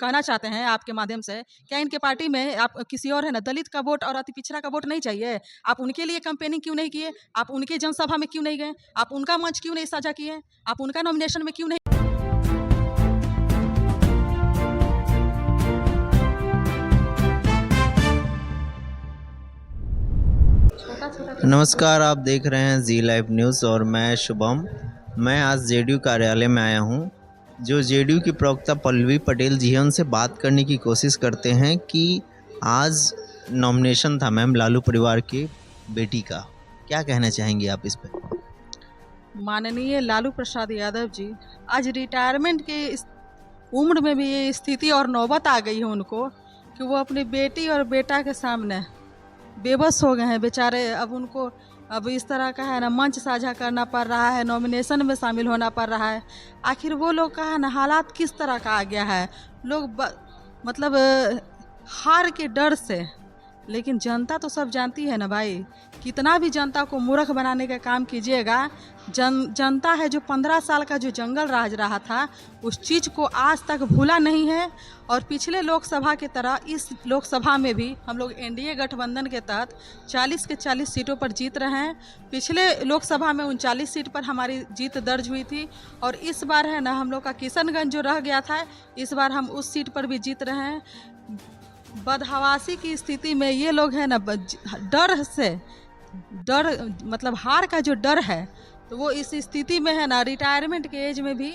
कहना चाहते हैं आपके माध्यम से, क्या इनके पार्टी में आप किसी और है ना दलित का वोट और अति पिछड़ा का वोट नहीं चाहिए? आप उनके लिए कैंपेनिंग क्यों नहीं किए? आप उनके जनसभा में क्यों नहीं गए? आप उनका मंच क्यों नहीं साझा किए? आप उनका नॉमिनेशन में क्यों नहीं? नमस्कार, आप देख रहे हैं जी लाइव न्यूज़ और मैं शुभम। मैं आज जेडीयू कार्यालय में आया हूं। जो जेडीयू की प्रवक्ता पल्लवी पटेल जी हैं उनसे बात करने की कोशिश करते हैं कि आज नॉमिनेशन था मैम लालू परिवार की बेटी का, क्या कहना चाहेंगी आप इस पर? माननीय लालू प्रसाद यादव जी आज रिटायरमेंट के इस उम्र में भी ये स्थिति और नौबत आ गई है उनको कि वो अपनी बेटी और बेटा के सामने बेबस हो गए हैं बेचारे। अब उनको अब इस तरह का है ना मंच साझा करना पड़ रहा है, नॉमिनेशन में शामिल होना पड़ रहा है। आखिर वो लोग का है ना हालात किस तरह का आ गया है, लोग मतलब हार के डर से। लेकिन जनता तो सब जानती है ना भाई, कितना भी जनता को मूर्ख बनाने का काम कीजिएगा, जनता है जो 15 साल का जो जंगल राज रहा था उस चीज़ को आज तक भूला नहीं है। और पिछले लोकसभा की तरह इस लोकसभा में भी हम लोग एनडीए गठबंधन के तहत 40 के 40 सीटों पर जीत रहे हैं। पिछले लोकसभा में 39 सीट पर हमारी जीत दर्ज हुई थी और इस बार है ना हम लोग का किशनगंज जो रह गया था, इस बार हम उस सीट पर भी जीत रहे हैं। बदहवासी की स्थिति में ये लोग हैं ना डर से, डर मतलब हार का जो डर है, तो वो इस स्थिति में है ना रिटायरमेंट के एज में भी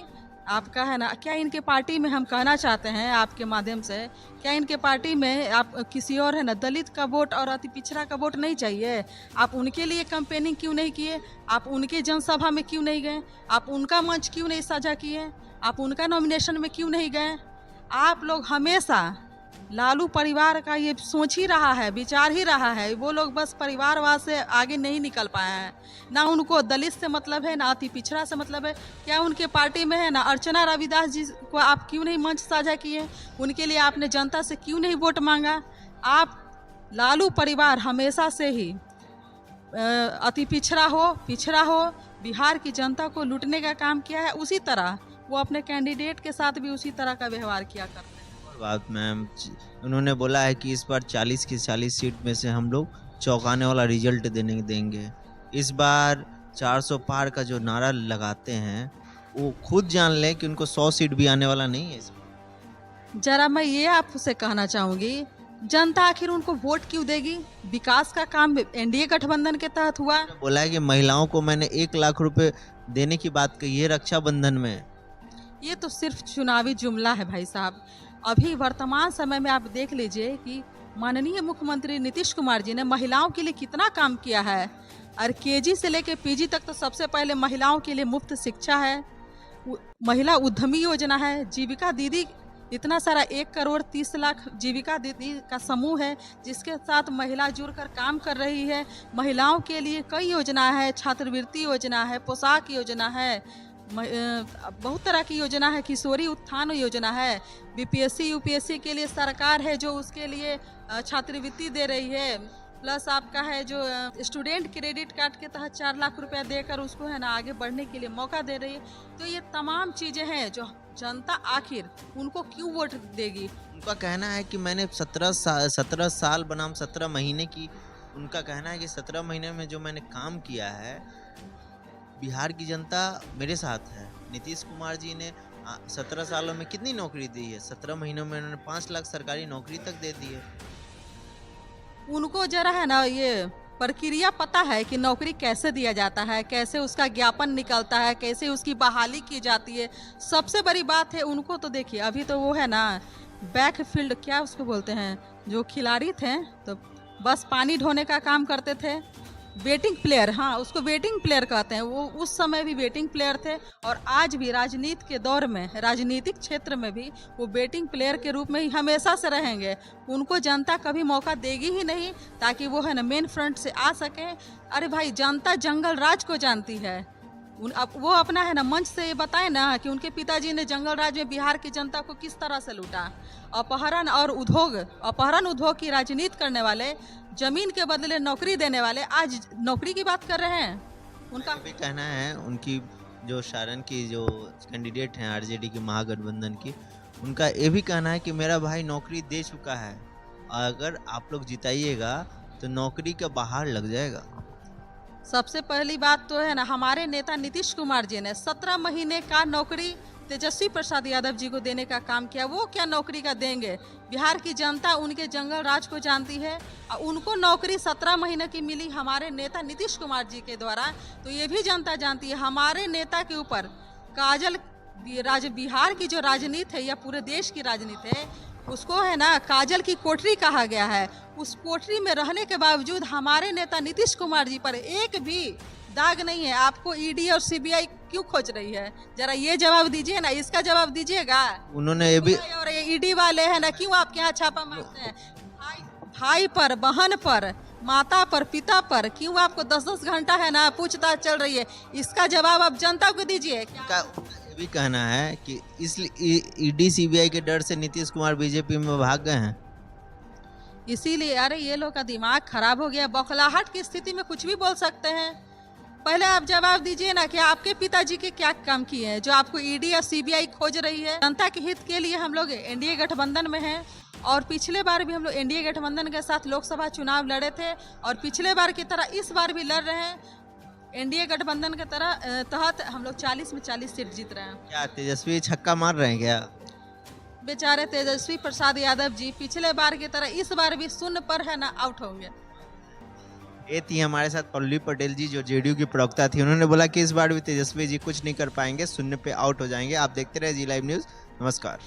आपका है ना, क्या इनके पार्टी में हम कहना चाहते हैं आपके माध्यम से, क्या इनके पार्टी में आप किसी और है ना दलित का वोट और अति पिछड़ा का वोट नहीं चाहिए? आप उनके लिए कैंपेनिंग क्यों नहीं किए? आप उनके जनसभा में क्यों नहीं गए? आप उनका मंच क्यों नहीं साझा किए? आप उनका नॉमिनेशन में क्यों नहीं गए? आप लोग हमेशा लालू परिवार का ये सोच ही रहा है, विचार ही रहा है, वो लोग बस परिवारवाद से आगे नहीं निकल पाए हैं। ना उनको दलित से मतलब है, ना अति पिछड़ा से मतलब है। क्या उनके पार्टी में है ना अर्चना रविदास जी को आप क्यों नहीं मंच साझा किए? उनके लिए आपने जनता से क्यों नहीं वोट मांगा? आप लालू परिवार हमेशा से ही अति पिछड़ा हो बिहार की जनता को लूटने का काम किया है, उसी तरह वो अपने कैंडिडेट के साथ भी उसी तरह का व्यवहार किया करते हैं। बात मैम, उन्होंने बोला है कि इस बार 40 की 40 सीट में से हम लोग चौंकाने वाला रिजल्ट देंगे। इस बार 400 पार का जो नारा लगाते हैं वो खुद जान लें कि उनको 100 सीट भी आने वाला नहीं है। जरा मैं ये आपसे कहना चाहूँगी, जनता आखिर उनको वोट क्यों देगी? विकास का काम एनडीए गठबंधन के तहत हुआ। बोला है कि महिलाओं को मैंने 1 लाख रुपए देने की बात कही है रक्षाबंधन में। ये तो सिर्फ चुनावी जुमला है भाई साहब। अभी वर्तमान समय में आप देख लीजिए कि माननीय मुख्यमंत्री नीतीश कुमार जी ने महिलाओं के लिए कितना काम किया है। और केजी से लेकर पीजी तक तो सबसे पहले महिलाओं के लिए मुफ्त शिक्षा है, महिला उद्यमी योजना है, जीविका दीदी, इतना सारा 1,30,00,000 जीविका दीदी का समूह है जिसके साथ महिला जुड़कर काम कर रही है। महिलाओं के लिए कई योजना है, छात्रवृत्ति योजना है, पोशाक योजना है, बहुत तरह की योजना है, किशोरी उत्थान योजना है, बीपीएससी यूपीएससी के लिए सरकार है जो उसके लिए छात्रवृत्ति दे रही है, प्लस आपका है जो स्टूडेंट क्रेडिट कार्ड के तहत 4 लाख रुपया देकर उसको है ना आगे बढ़ने के लिए मौका दे रही है। तो ये तमाम चीज़ें हैं जो जनता आखिर उनको क्यों वोट देगी। उनका कहना है कि मैंने 17 साल बनाम 17 महीने की, उनका कहना है कि 17 महीने में जो मैंने काम किया है बिहार की जनता मेरे साथ है। नीतीश कुमार जी ने 17 सालों में कितनी नौकरी दी है? 17 महीनों में उन्होंने 5 लाख सरकारी नौकरी तक दे दी है। उनको जरा है ना ये प्रक्रिया पता है कि नौकरी कैसे दिया जाता है, कैसे उसका ज्ञापन निकलता है, कैसे उसकी बहाली की जाती है। सबसे बड़ी बात है उनको तो देखिए, अभी तो वो है ना बैकफील्ड क्या उसको बोलते हैं, जो खिलाड़ी थे तो बस पानी ढोने का काम करते थे, बैटिंग प्लेयर, हाँ उसको बैटिंग प्लेयर कहते हैं। वो उस समय भी बैटिंग प्लेयर थे और आज भी राजनीति के दौर में, राजनीतिक क्षेत्र में भी वो बैटिंग प्लेयर के रूप में ही हमेशा से रहेंगे। उनको जनता कभी मौका देगी ही नहीं ताकि वो है ना मेन फ्रंट से आ सके। अरे भाई, जनता जंगल राज को जानती है। वो अपना है ना मंच से ये बताए ना कि उनके पिताजी ने जंगल राज में बिहार की जनता को किस तरह से लूटा। अपहरण और उद्योग की राजनीति करने वाले, जमीन के बदले नौकरी देने वाले आज नौकरी की बात कर रहे हैं। उनका भी कहना है, उनकी जो सारण की जो कैंडिडेट हैं आरजेडी की महागठबंधन की, उनका ये भी कहना है कि मेरा भाई नौकरी दे चुका है, अगर आप लोग जिताइएगा तो नौकरी का बाहर लग जाएगा। सबसे पहली बात तो है ना, हमारे नेता नीतीश कुमार जी ने 17 महीने का नौकरी तेजस्वी प्रसाद यादव जी को देने का काम किया। वो क्या नौकरी का देंगे? बिहार की जनता उनके जंगल राज को जानती है और उनको नौकरी 17 महीने की मिली हमारे नेता नीतीश कुमार जी के द्वारा। तो ये भी जनता जानती है हमारे नेता के ऊपर काजल बिहार की जो राजनीति है या पूरे देश की राजनीति है, उसको है ना काजल की कोठरी कहा गया है। उस कोठरी में रहने के बावजूद हमारे नेता नीतीश कुमार जी पर एक भी दाग नहीं है। आपको ईडी और सीबीआई क्यों खोज रही है? जरा ये जवाब दीजिए ना, इसका जवाब दीजिएगा। उन्होंने ये भी और ये ईडी वाले हैं ना, क्यों आपके यहाँ छापा मारते हैं? भाई पर, बहन पर, माता पर, पिता पर क्यों आपको 10-10 घंटा है ना पूछताछ चल रही है? इसका जवाब आप जनता को दीजिए। का ये भी कहना है कि इस ईडी सीबीआई के डर से नीतीश कुमार बीजेपी में भाग गए हैं। इसीलिए अरे ये लोग का दिमाग खराब हो गया। बौखलाहट की स्थिति में कुछ भी बोल सकते हैं। पहले आप जवाब दीजिए ना कि आपके पिताजी के क्या काम किए हैं जो आपको ईडी और सीबीआई खोज रही है। जनता के हित के लिए हम लोग एनडीए गठबंधन में हैं और पिछले बार भी हम लोग एनडीए गठबंधन के साथ लोकसभा चुनाव लड़े थे और पिछले बार की तरह इस बार भी लड़ रहे हैं। एनडीए गठबंधन के तहत हम लोग 40 में 40 सीट जीत रहे हैं। क्या तेजस्वी छक्का मार रहे हैं क्या? बेचारे तेजस्वी प्रसाद यादव जी पिछले बार की तरह इस बार भी शून्य पर है ना आउट होंगे। ये थी हमारे साथ पल्लवी पटेल जी जो जेडीयू की प्रवक्ता थी। उन्होंने बोला कि इस बार भी तेजस्वी जी कुछ नहीं कर पाएंगे, शून्य पे आउट हो जाएंगे। आप देखते रहे जी लाइव न्यूज़। नमस्कार।